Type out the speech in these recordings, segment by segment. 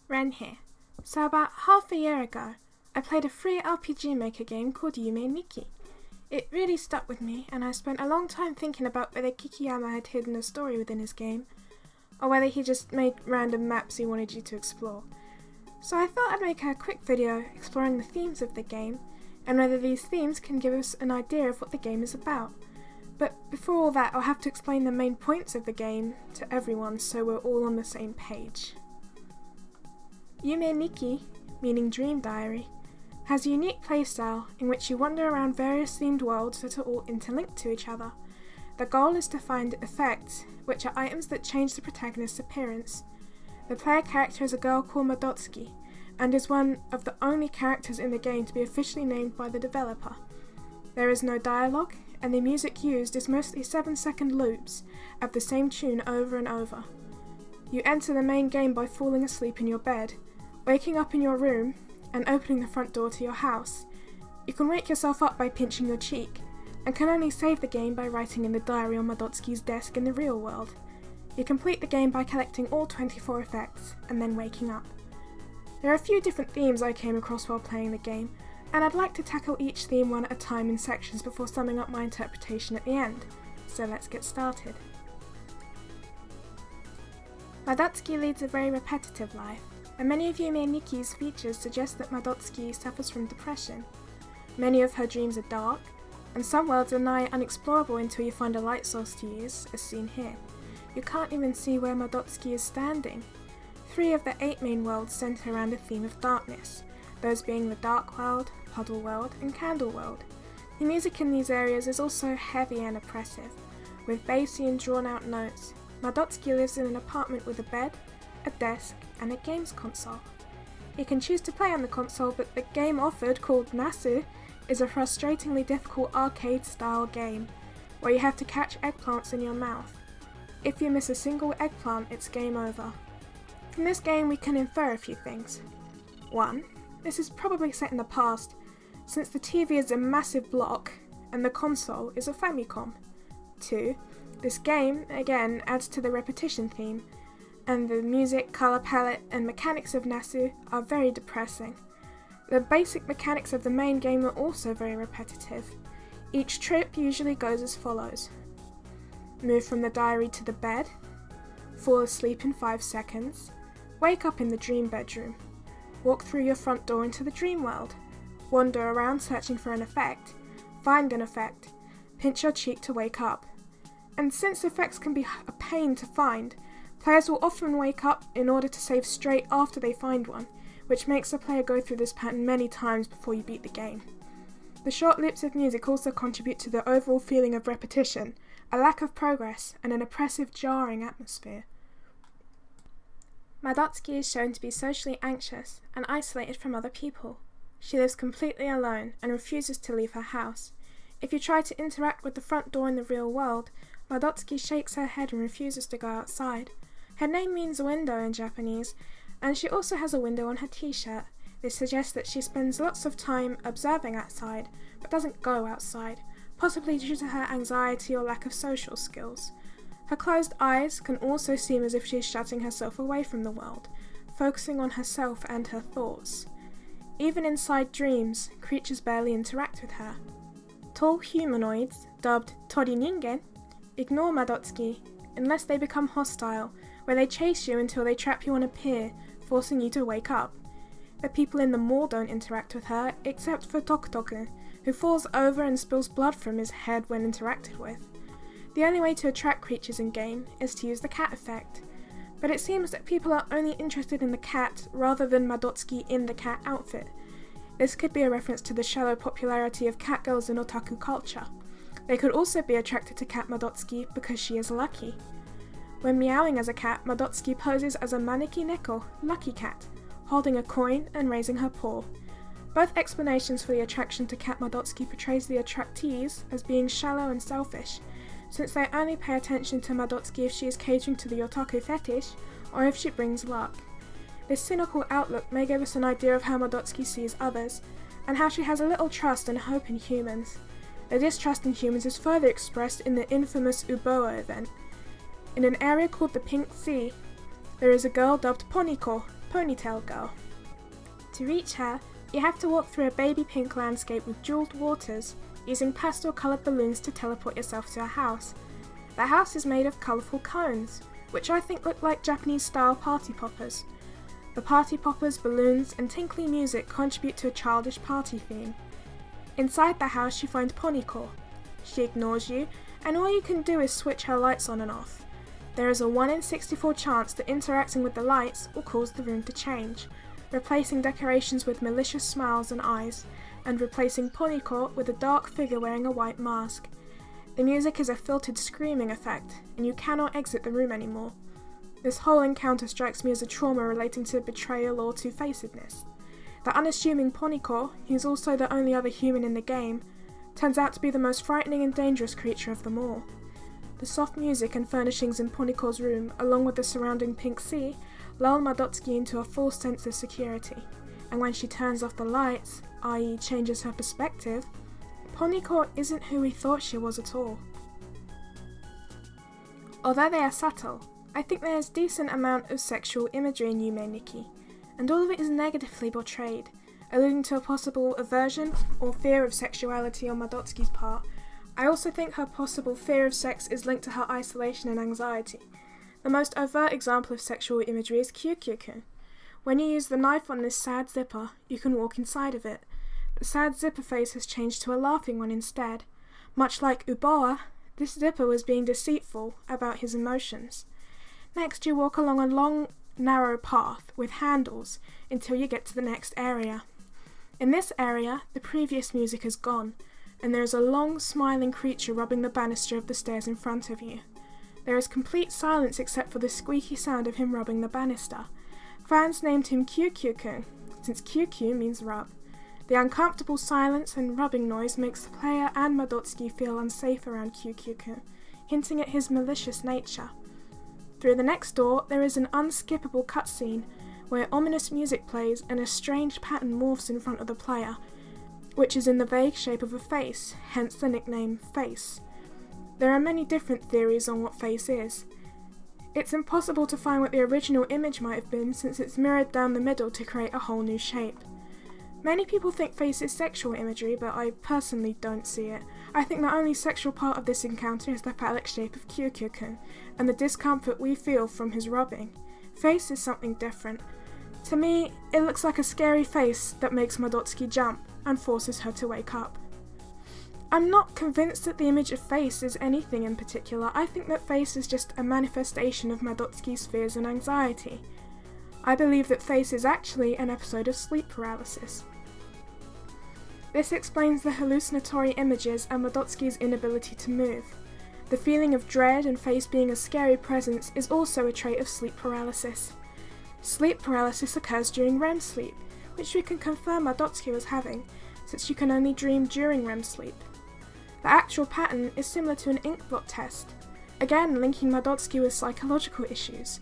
Ren here. So about half a year ago, I played a free RPG Maker game called Yume Nikki. It really stuck with me, and I spent a long time thinking about whether Kikiyama had hidden a story within his game, or whether he just made random maps he wanted you to explore. So I thought I'd make a quick video exploring the themes of the game, and whether these themes can give us an idea of what the game is about. But before all that, I'll have to explain the main points of the game to everyone so we're all on the same page. Yume Nikki, meaning Dream Diary, has a unique playstyle in which you wander around various themed worlds that are all interlinked to each other. The goal is to find effects, which are items that change the protagonist's appearance. The player character is a girl called Madotsuki, and is one of the only characters in the game to be officially named by the developer. There is no dialogue, and the music used is mostly 7-second loops of the same tune over and over. You enter the main game by falling asleep in your bed, waking up in your room, and opening the front door to your house. You can wake yourself up by pinching your cheek, and can only save the game by writing in the diary on Madotsuki's desk in the real world. You complete the game by collecting all 24 effects, and then waking up. There are a few different themes I came across while playing the game, and I'd like to tackle each theme one at a time in sections before summing up my interpretation at the end. So let's get started. Madotsuki leads a very repetitive life, and many of Yume Nikki's features suggest that Madotsuki suffers from depression. Many of her dreams are dark, and some worlds are nigh unexplorable until you find a light source to use, as seen here. You can't even see where Madotsuki is standing. 3 of the 8 main worlds centre around a theme of darkness, those being the Dark World, Puddle World, and Candle World. The music in these areas is also heavy and oppressive, with bassy and drawn-out notes. Madotsuki lives in an apartment with a bed, a desk, and a games console. You can choose to play on the console, but the game offered, called Nasu, is a frustratingly difficult arcade-style game, where you have to catch eggplants in your mouth. If you miss a single eggplant, it's game over. From this game we can infer a few things. 1. This is probably set in the past, since the TV is a massive block, and the console is a Famicom. 2. This game, again, adds to the repetition theme, and the music, colour palette, and mechanics of Nasu are very depressing. The basic mechanics of the main game are also very repetitive. Each trip usually goes as follows. Move from the diary to the bed, fall asleep in 5 seconds, wake up in the dream bedroom, walk through your front door into the dream world, wander around searching for an effect, find an effect, pinch your cheek to wake up. And since effects can be a pain to find, players will often wake up in order to save straight after they find one, which makes the player go through this pattern many times before you beat the game. The short loops of music also contribute to the overall feeling of repetition, a lack of progress, and an oppressive, jarring atmosphere. Madotsuki is shown to be socially anxious and isolated from other people. She lives completely alone and refuses to leave her house. If you try to interact with the front door in the real world, Madotsuki shakes her head and refuses to go outside. Her name means window in Japanese, and she also has a window on her t-shirt. This suggests that she spends lots of time observing outside, but doesn't go outside, possibly due to her anxiety or lack of social skills. Her closed eyes can also seem as if she is shutting herself away from the world, focusing on herself and her thoughts. Even inside dreams, creatures barely interact with her. Tall humanoids, dubbed Tori Ningen, ignore Madotsuki unless they become hostile, where they chase you until they trap you on a pier, forcing you to wake up. The people in the mall don't interact with her, except for Tokutoku, who falls over and spills blood from his head when interacted with. The only way to attract creatures in-game is to use the cat effect, but it seems that people are only interested in the cat rather than Madotsuki in the cat outfit. This could be a reference to the shallow popularity of cat girls in otaku culture. They could also be attracted to cat Madotsuki because she is lucky. When meowing as a cat, Madotsuki poses as a maneki neko, lucky cat, holding a coin and raising her paw. Both explanations for the attraction to cat Madotsuki portrays the attractees as being shallow and selfish, since they only pay attention to Madotsuki if she is catering to the otaku fetish, or if she brings luck. This cynical outlook may give us an idea of how Madotsuki sees others, and how she has a little trust and hope in humans. The distrust in humans is further expressed in the infamous Uboa event. In an area called the Pink Sea, there is a girl dubbed Poniko, Ponytail Girl. To reach her, you have to walk through a baby pink landscape with jeweled waters, using pastel coloured balloons to teleport yourself to a house. The house is made of colourful cones, which I think look like Japanese-style party poppers. The party poppers, balloons, and tinkly music contribute to a childish party theme. Inside the house you find Poniko. She ignores you, and all you can do is switch her lights on and off. There is a 1 in 64 chance that interacting with the lights will cause the room to change, replacing decorations with malicious smiles and eyes, and replacing Poniko with a dark figure wearing a white mask. The music is a filtered screaming effect, and you cannot exit the room anymore. This whole encounter strikes me as a trauma relating to betrayal or two-facedness. The unassuming Poniko, who's also the only other human in the game, turns out to be the most frightening and dangerous creature of them all. The soft music and furnishings in Poniko's room, along with the surrounding pink sea, lull Madotsuki into a false sense of security, and when she turns off the lights, i.e. changes her perspective, Poniko isn't who we thought she was at all. Although they are subtle, I think there is a decent amount of sexual imagery in Yume Nikki, and all of it is negatively portrayed, alluding to a possible aversion or fear of sexuality on Madotsuki's part. I also think her possible fear of sex is linked to her isolation and anxiety. The most overt example of sexual imagery is Kyukyu-kun. When you use the knife on this sad zipper, you can walk inside of it. The sad zipper face has changed to a laughing one instead. Much like Uboa, this zipper was being deceitful about his emotions. Next, you walk along a long, narrow path with handles until you get to the next area. In this area, the previous music is gone, and there is a long, smiling creature rubbing the banister of the stairs in front of you. There is complete silence except for the squeaky sound of him rubbing the banister. Fans named him Kyukyu-kun, since Kyukyu means rub. The uncomfortable silence and rubbing noise makes the player and Madotsuki feel unsafe around Kyukyu-kun, hinting at his malicious nature. Through the next door, there is an unskippable cutscene where ominous music plays and a strange pattern morphs in front of the player, which is in the vague shape of a face, hence the nickname Face. There are many different theories on what Face is. It's impossible to find what the original image might have been since it's mirrored down the middle to create a whole new shape. Many people think Face is sexual imagery, but I personally don't see it. I think the only sexual part of this encounter is the phallic shape of Kyukyu-kun, and the discomfort we feel from his rubbing. Face is something different. To me, it looks like a scary face that makes Madotsuki jump and forces her to wake up. I'm not convinced that the image of Face is anything in particular. I think that Face is just a manifestation of Madotsuki's fears and anxiety. I believe that Face is actually an episode of sleep paralysis. This explains the hallucinatory images and Madotsuki's inability to move. The feeling of dread and Face being a scary presence is also a trait of sleep paralysis. Sleep paralysis occurs during REM sleep, which we can confirm Madotsuki was having, since you can only dream during REM sleep. The actual pattern is similar to an ink blot test, again linking Madotsuki with psychological issues.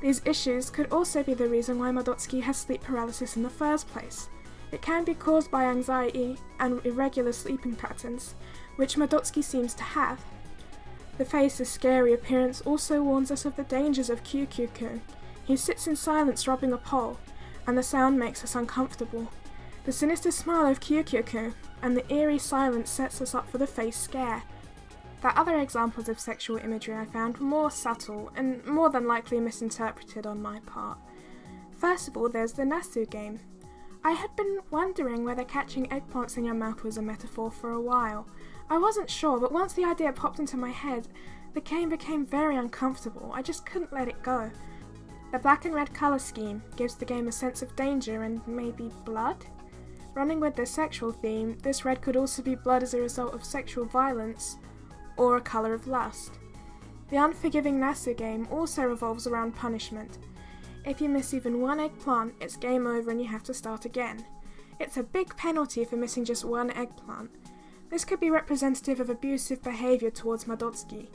These issues could also be the reason why Madotsuki has sleep paralysis in the first place. It can be caused by anxiety and irregular sleeping patterns, which Madotsuki seems to have. The face's scary appearance also warns us of the dangers of Kyukyu-kun. He sits in silence rubbing a pole, and the sound makes us uncomfortable. The sinister smile of Kyukyu-kun and the eerie silence sets us up for the face scare. The other examples of sexual imagery I found were more subtle and more than likely misinterpreted on my part. First of all, there's the Nasu game. I had been wondering whether catching eggplants in your mouth was a metaphor for a while. I wasn't sure, but once the idea popped into my head, the game became very uncomfortable. I just couldn't let it go. The black and red colour scheme gives the game a sense of danger and maybe blood? Running with the sexual theme, this red could also be blood as a result of sexual violence, or a colour of lust. The unforgiving Nasu game also revolves around punishment. If you miss even one eggplant, it's game over and you have to start again. It's a big penalty for missing just one eggplant. This could be representative of abusive behaviour towards Madotsuki,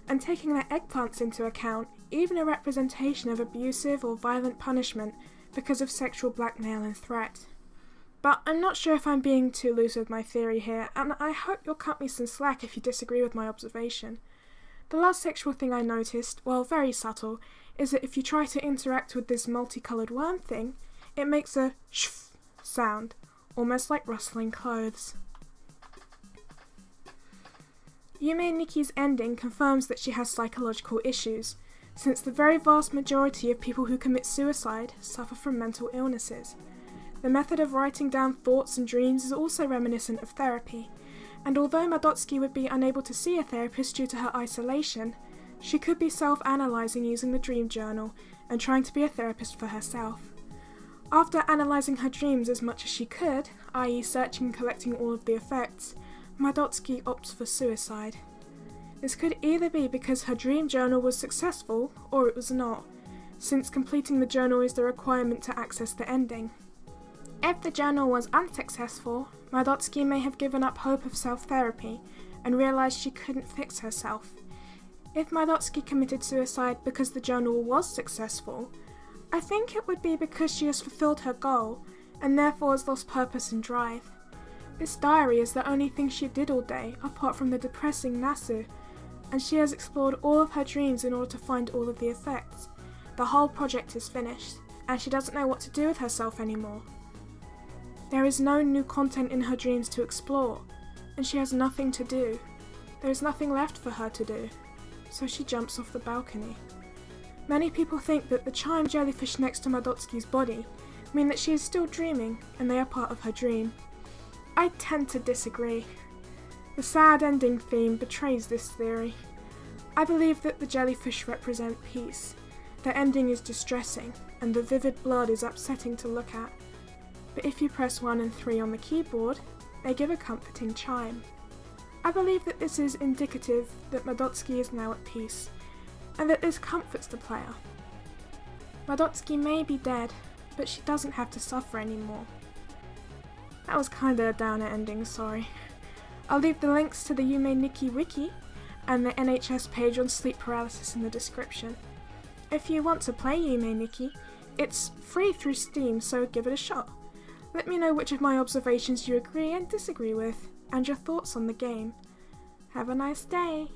and taking their eggplants into account, even a representation of abusive or violent punishment because of sexual blackmail and threat. But I'm not sure if I'm being too loose with my theory here, and I hope you'll cut me some slack if you disagree with my observation. The last sexual thing I noticed, while very subtle, is that if you try to interact with this multicoloured worm thing, it makes a shf sound, almost like rustling clothes. Yume Nikki's ending confirms that she has psychological issues, since the very vast majority of people who commit suicide suffer from mental illnesses. The method of writing down thoughts and dreams is also reminiscent of therapy, and although Madotsuki would be unable to see a therapist due to her isolation, she could be self-analysing using the dream journal and trying to be a therapist for herself. After analysing her dreams as much as she could, i.e. searching and collecting all of the effects, Madotsuki opts for suicide. This could either be because her dream journal was successful, or it was not, since completing the journal is the requirement to access the ending. If the journal was unsuccessful, Madotsuki may have given up hope of self-therapy and realised she couldn't fix herself. If Madotsuki committed suicide because the journal was successful, I think it would be because she has fulfilled her goal and therefore has lost purpose and drive. This diary is the only thing she did all day apart from the depressing Nasu, and she has explored all of her dreams in order to find all of the effects. The whole project is finished, and she doesn't know what to do with herself anymore. There is no new content in her dreams to explore, and she has nothing to do. There is nothing left for her to do, so she jumps off the balcony. Many people think that the chime jellyfish next to Madotsuki's body mean that she is still dreaming and they are part of her dream. I tend to disagree. The sad ending theme betrays this theory. I believe that the jellyfish represent peace. Their ending is distressing, and the vivid blood is upsetting to look at. But if you press 1 and 3 on the keyboard, they give a comforting chime. I believe that this is indicative that Madotsuki is now at peace, and that this comforts the player. Madotsuki may be dead, but she doesn't have to suffer anymore. That was kinda a downer ending, sorry. I'll leave the links to the Yume Nikki wiki and the NHS page on sleep paralysis in the description. If you want to play Yume Nikki, it's free through Steam, so give it a shot. Let me know which of my observations you agree and disagree with, and your thoughts on the game. Have a nice day!